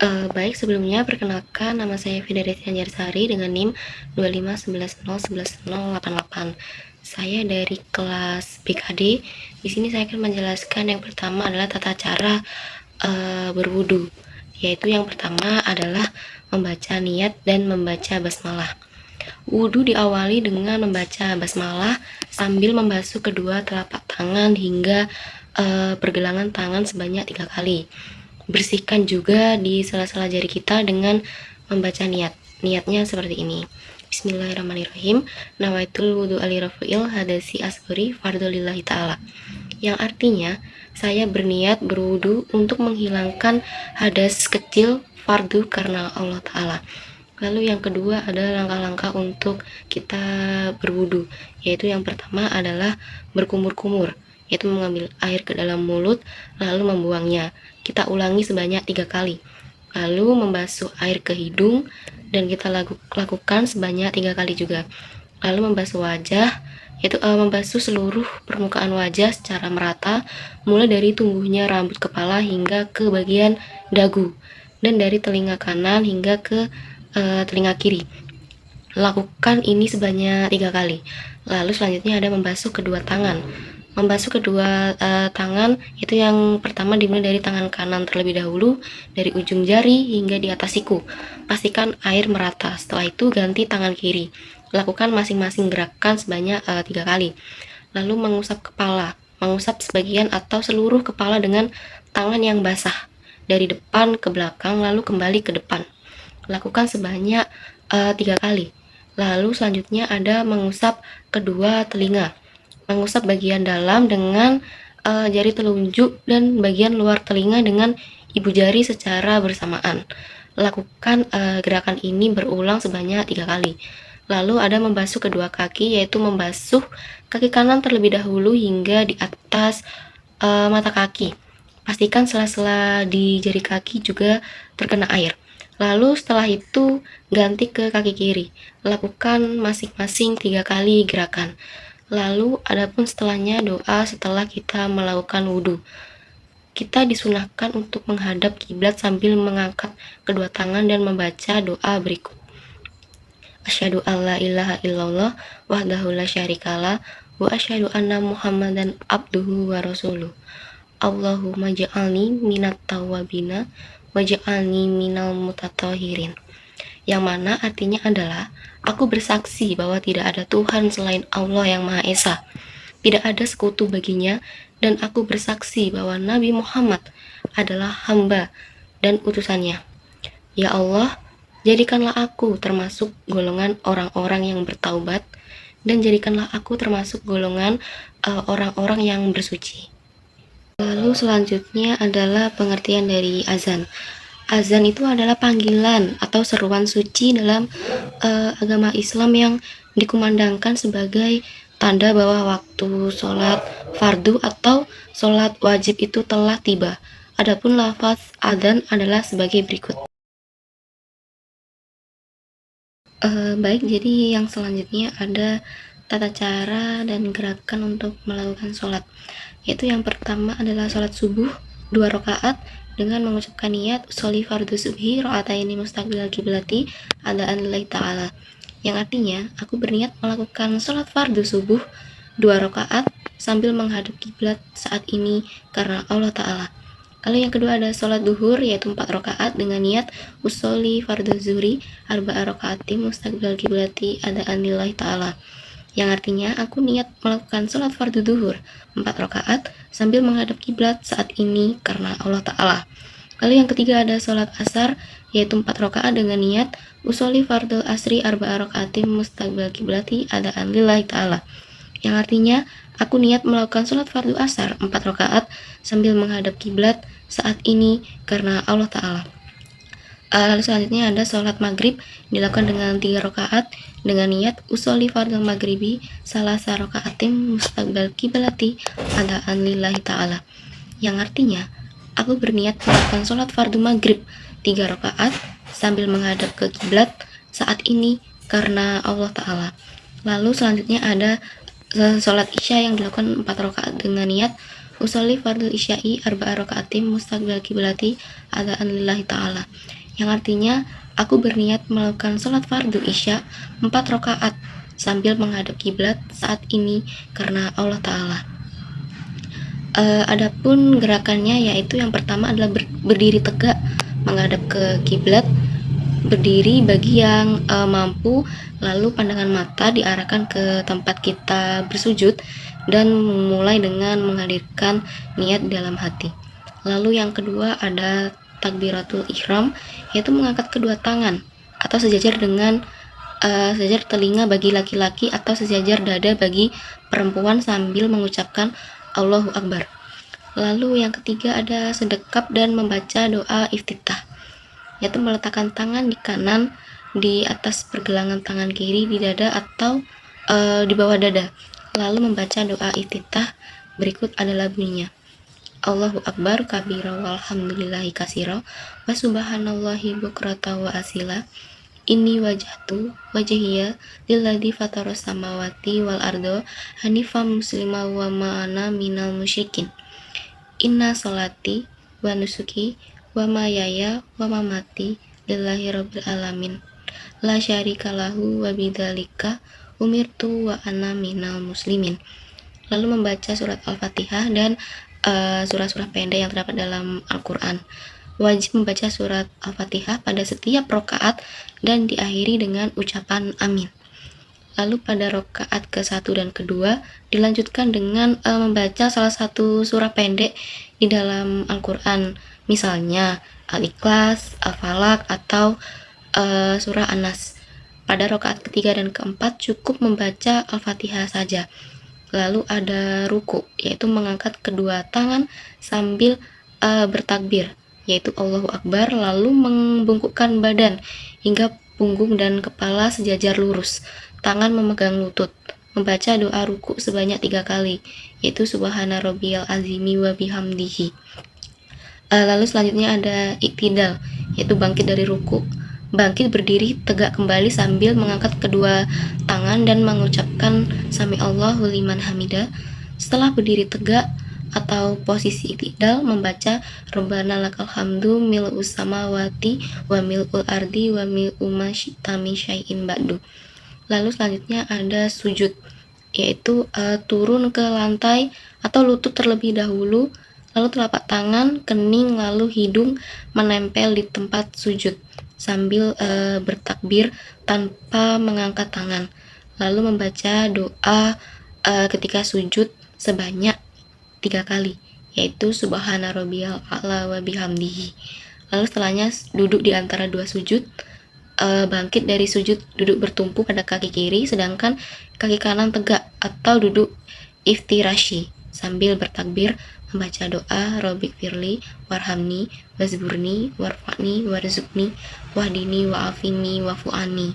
Baik, sebelumnya perkenalkan nama saya Fidaryati Anjarsari dengan NIM 251011188. Saya dari kelas BKD. Di sini saya akan menjelaskan yang pertama adalah tata cara berwudu, yaitu yang pertama adalah membaca niat dan membaca basmalah. Wudu diawali dengan membaca basmalah sambil membasuh kedua telapak tangan hingga pergelangan tangan sebanyak 3 kali. Bersihkan juga di sela-sela jari kita dengan membaca niat. Niatnya seperti ini. Bismillahirrahmanirrahim. Nawaitul wudu alirafil hadasi asgori fardulillahi ta'ala. Yang artinya, saya berniat berwudu untuk menghilangkan hadas kecil fardu karena Allah Ta'ala. Lalu yang kedua adalah langkah-langkah untuk kita berwudu, yaitu yang pertama adalah berkumur-kumur, yaitu mengambil air ke dalam mulut lalu membuangnya. Kita ulangi sebanyak 3 kali. Lalu membasuh air ke hidung dan kita lakukan sebanyak 3 kali juga. Lalu membasuh wajah, yaitu membasuh seluruh permukaan wajah secara merata, mulai dari tumbuhnya rambut kepala hingga ke bagian dagu, dan dari telinga kanan hingga ke telinga kiri. Lakukan ini sebanyak 3 kali. Lalu selanjutnya ada membasuh kedua tangan. Membasuh kedua tangan itu yang pertama dimulai dari tangan kanan terlebih dahulu, dari ujung jari hingga di atas siku. Pastikan air merata. Setelah itu ganti tangan kiri. Lakukan masing-masing gerakan sebanyak 3 kali. Lalu mengusap kepala. Mengusap sebagian atau seluruh kepala dengan tangan yang basah dari depan ke belakang lalu kembali ke depan. Lakukan sebanyak 3 kali. Lalu selanjutnya ada mengusap kedua telinga. Mengusap bagian dalam dengan jari telunjuk dan bagian luar telinga dengan ibu jari secara bersamaan. Lakukan gerakan ini berulang sebanyak 3 kali. Lalu ada membasuh kedua kaki, yaitu membasuh kaki kanan terlebih dahulu hingga di atas mata kaki. Pastikan sela-sela di jari kaki juga terkena air. Lalu setelah itu ganti ke kaki kiri. Lakukan masing-masing 3 kali gerakan. Lalu adapun setelahnya doa setelah kita melakukan wudhu. Kita disunahkan untuk menghadap kiblat sambil mengangkat kedua tangan dan membaca doa berikut. Asyhadu alla ilaha illallah wahdahu la syarikalah wa asyhadu anna Muhammadan abduhu wa rasuluh. Allahumma ja'alni minat tawabina wa ja'alni minal mutatahhirin. Yang mana artinya adalah, aku bersaksi bahwa tidak ada Tuhan selain Allah yang Maha Esa. Tidak ada sekutu baginya, dan aku bersaksi bahwa Nabi Muhammad adalah hamba dan utusannya. Ya Allah, jadikanlah aku termasuk golongan orang-orang yang bertaubat, dan jadikanlah aku termasuk golongan orang-orang yang bersuci. Lalu selanjutnya adalah pengertian dari azan. Azan itu adalah panggilan atau seruan suci dalam agama Islam yang dikumandangkan sebagai tanda bahwa waktu sholat fardu atau sholat wajib itu telah tiba. Adapun lafaz adzan adalah sebagai berikut. Baik, jadi yang selanjutnya ada tata cara dan gerakan untuk melakukan sholat, yaitu yang pertama adalah sholat subuh 2 rakaat dengan mengucapkan niat sholli fardhu subhi rakaataini mustaqbilal kiblati adaan lillahi ta'ala, yang artinya aku berniat melakukan sholat fardu subuh 2 rakaat sambil menghadap kiblat saat ini karena Allah Ta'ala. Lalu yang kedua ada sholat duhur, yaitu 4 rakaat dengan niat usolli fardhu zuhri arba'a rakaatim mustaqbil kiblati adaan lillahi ta'ala, yang artinya aku niat melakukan sholat fardu duhur 4 rakaat sambil menghadap kiblat saat ini karena Allah Ta'ala. Lalu yang ketiga ada sholat asar, yaitu 4 rakaat dengan niat usolli fardhu asri arba'a rakaatim mustaqbil kiblati adaan lillahi ta'ala, yang artinya aku niat melakukan sholat fardu asar 4 rakaat sambil menghadap kiblat saat ini karena Allah Ta'ala. Lalu selanjutnya ada sholat maghrib dilakukan dengan 3 rakaat dengan niat usolli fardhu maghribi salasa rakaatim mustaqbal kiblati adaan lillahi ta'ala, yang artinya aku berniat melakukan sholat fardu maghrib 3 rakaat sambil menghadap ke kiblat saat ini karena Allah Ta'ala. Lalu selanjutnya ada sholat isya yang dilakukan 4 rakaat dengan niat Usolli fardul isya'i arba'a raka'atim mustaqbil kiblati adaan lillahi ta'ala, yang artinya aku berniat melakukan sholat fardu isya 4 rakaat sambil menghadap kiblat saat ini karena Allah Ta'ala. Adapun gerakannya yaitu yang pertama adalah berdiri tegak menghadap ke kiblat, berdiri bagi yang mampu, lalu pandangan mata diarahkan ke tempat kita bersujud dan mulai dengan menghadirkan niat dalam hati. Lalu yang kedua ada takbiratul ihram, yaitu mengangkat kedua tangan atau sejajar dengan sejajar telinga bagi laki-laki atau sejajar dada bagi perempuan sambil mengucapkan Allahu Akbar. Lalu yang ketiga ada sedekap dan membaca doa iftitah, yaitu meletakkan tangan di kanan di atas pergelangan tangan kiri di dada atau di bawah dada, lalu membaca doa iftitah. Berikut adalah bunyinya: Allahu Akbar kabira walhamdulillahi kasira wa subhanallahi bukrata wa asila. Inni wajhtu wajhiya lilladzi fataras samawati wal ardo hanifam muslima wa ma'ana minal musyrikin. Inna sholati wa nusuki wa mayaya wa mamati lillahi rabbil alamin la syarika lahu wa bidzalika umirtu wa ana minal muslimin. Lalu membaca surat Al-Fatihah dan surah-surah pendek yang terdapat dalam Al-Quran. Wajib membaca surat Al-Fatihah pada setiap rakaat dan diakhiri dengan ucapan amin. Lalu pada rakaat ke-1 dan kedua dilanjutkan dengan membaca salah satu surah pendek di dalam Al-Quran, misalnya Al-Ikhlas, Al-Falaq, atau surah An-Nas. Pada rakaat ketiga dan keempat cukup membaca Al-Fatihah saja. Lalu ada ruku, yaitu mengangkat kedua tangan sambil bertakbir, yaitu Allahu Akbar, lalu membungkukkan badan hingga punggung dan kepala sejajar lurus, tangan memegang lutut, membaca doa ruku sebanyak 3 kali, yaitu Subhana Rabbiyal Azimi wa bihamdihi. Lalu selanjutnya ada iktidal, yaitu bangkit dari ruku, bangkit berdiri tegak kembali sambil mengangkat kedua tangan dan mengucapkan Sami Allahu liman hamidah. Setelah berdiri tegak atau posisi iktidal, membaca Rabbana lakal hamdu mil'us samawati wa mil'ul ardi wa mil'u ma syi'ta min syai'in ba'du. Lalu selanjutnya ada sujud, yaitu turun ke lantai atau lutut terlebih dahulu, lalu telapak tangan, kening, lalu hidung menempel di tempat sujud sambil bertakbir tanpa mengangkat tangan, lalu membaca doa ketika sujud sebanyak 3 kali, yaitu Subhana Rabbiyal A'la wa bihamdihi. Lalu setelahnya duduk di antara 2 sujud, bangkit dari sujud duduk bertumpu pada kaki kiri, sedangkan kaki kanan tegak atau duduk iftirashi sambil bertakbir membaca doa Rabbi firli warhamni wazburni warfa'ni warzukni wahdini wa'afini wafu'ani.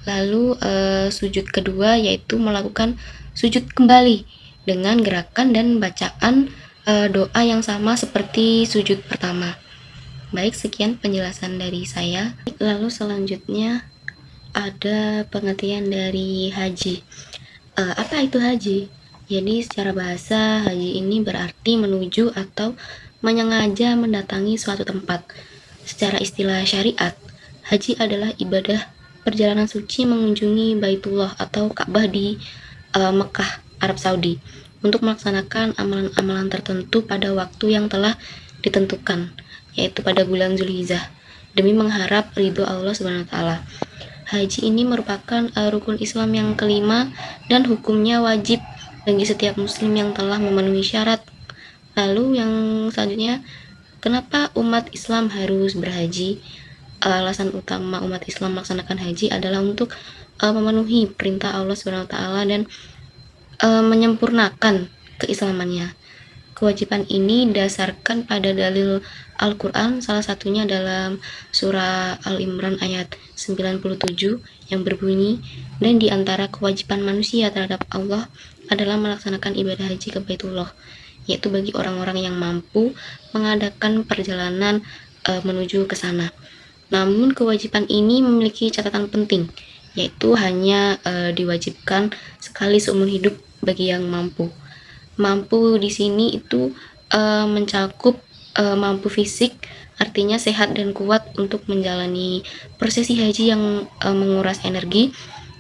Lalu sujud kedua yaitu melakukan sujud kembali dengan gerakan dan bacaan doa yang sama seperti sujud pertama. Baik, sekian penjelasan dari saya. Lalu selanjutnya ada pengertian dari haji. Apa itu haji? Jadi secara bahasa, haji ini berarti menuju atau menyengaja mendatangi suatu tempat. Secara istilah syariat, haji adalah ibadah perjalanan suci mengunjungi Baitullah atau Ka'bah di Mekah, Arab Saudi, untuk melaksanakan amalan-amalan tertentu pada waktu yang telah ditentukan, yaitu pada bulan Zulhijjah, demi mengharap ridho Allah Subhanahu wa taala. Haji ini merupakan rukun Islam yang kelima dan hukumnya wajib bagi setiap muslim yang telah memenuhi syarat. Lalu yang selanjutnya, kenapa umat Islam harus berhaji? Alasan utama umat Islam melaksanakan haji adalah untuk memenuhi perintah Allah Subhanahu wa taala dan menyempurnakan keislamannya. Kewajiban ini didasarkan pada dalil Al-Quran, salah satunya dalam surah Al-Imran ayat 97 yang berbunyi, dan di antara kewajiban manusia terhadap Allah adalah melaksanakan ibadah haji ke Baitullah, yaitu bagi orang-orang yang mampu mengadakan perjalanan menuju ke sana. Namun kewajiban ini memiliki catatan penting, yaitu hanya diwajibkan sekali seumur hidup bagi yang mampu. Mampu di sini itu mencakup mampu fisik, artinya sehat dan kuat untuk menjalani prosesi haji yang menguras energi.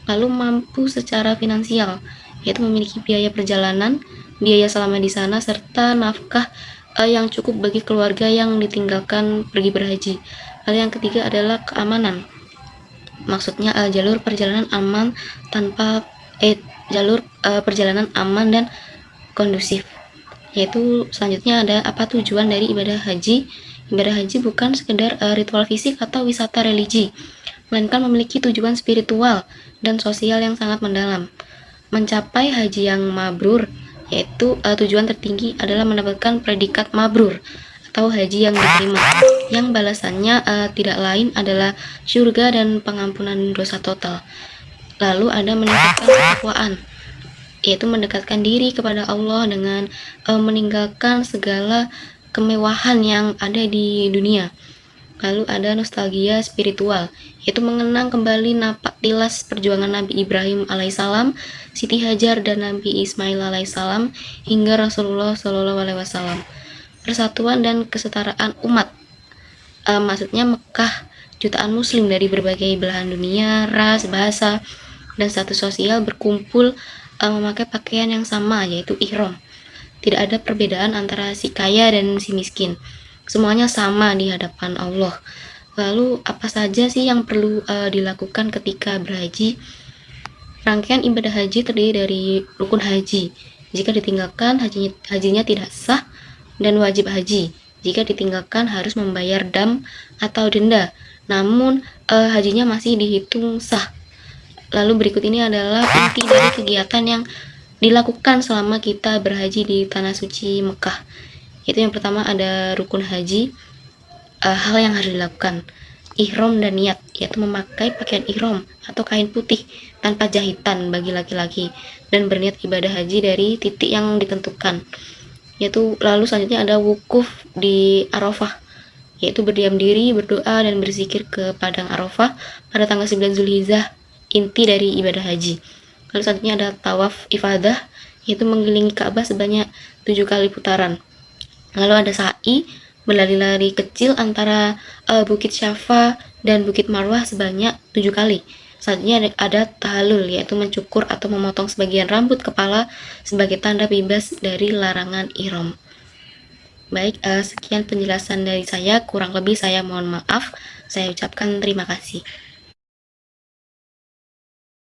Lalu mampu secara finansial, yaitu memiliki biaya perjalanan, biaya selama di sana, serta nafkah yang cukup bagi keluarga yang ditinggalkan pergi berhaji. Lalu yang ketiga adalah keamanan. Maksudnya jalur perjalanan aman tanpa jalur perjalanan aman dan kondusif. Yaitu selanjutnya ada apa tujuan dari ibadah haji. Ibadah haji bukan sekedar ritual fisik atau wisata religi, melainkan memiliki tujuan spiritual dan sosial yang sangat mendalam. Mencapai haji yang mabrur, yaitu tujuan tertinggi adalah mendapatkan predikat mabrur atau haji yang diterima, yang balasannya tidak lain adalah surga dan pengampunan dosa total. Lalu ada meningkatkan ketakwaan, yaitu mendekatkan diri kepada Allah dengan meninggalkan segala kemewahan yang ada di dunia. Lalu ada nostalgia spiritual, yaitu mengenang kembali napak tilas perjuangan Nabi Ibrahim alaihissalam, Siti Hajar dan Nabi Ismail alaihissalam hingga Rasulullah Shallallahu alaihi wasallam. Persatuan dan kesetaraan umat, maksudnya Mekah, jutaan muslim dari berbagai belahan dunia, ras, bahasa, dan status sosial berkumpul memakai pakaian yang sama, yaitu ihram. Tidak ada perbedaan antara si kaya dan si miskin, semuanya sama di hadapan Allah. Lalu apa saja sih yang perlu dilakukan ketika berhaji? Rangkaian ibadah haji terdiri dari rukun haji. Jika ditinggalkan, hajinya tidak sah, dan wajib haji. Jika ditinggalkan, harus membayar dam atau denda, namun hajinya masih dihitung sah. Lalu berikut ini adalah inti dari kegiatan yang dilakukan selama kita berhaji di tanah suci Mekah. Itu yang pertama ada rukun haji. Hal yang harus dilakukan: ihram dan niat, yaitu memakai pakaian ihram atau kain putih tanpa jahitan bagi laki-laki dan berniat ibadah haji dari titik yang ditentukan. Yaitu lalu selanjutnya ada wukuf di Arafah, yaitu berdiam diri, berdoa dan berzikir ke padang Arafah pada tanggal 9 Zulhijjah, inti dari ibadah haji. Lalu selanjutnya ada tawaf ifadah, yaitu mengelilingi Ka'bah sebanyak 7 kali putaran. Lalu ada sa'i, berlari-lari kecil antara Bukit Syafa dan Bukit Marwah sebanyak 7 kali. Selanjutnya ada tahalul, yaitu mencukur atau memotong sebagian rambut kepala sebagai tanda bebas dari larangan ihram. Baik, sekian penjelasan dari saya, kurang lebih saya mohon maaf. Saya ucapkan terima kasih.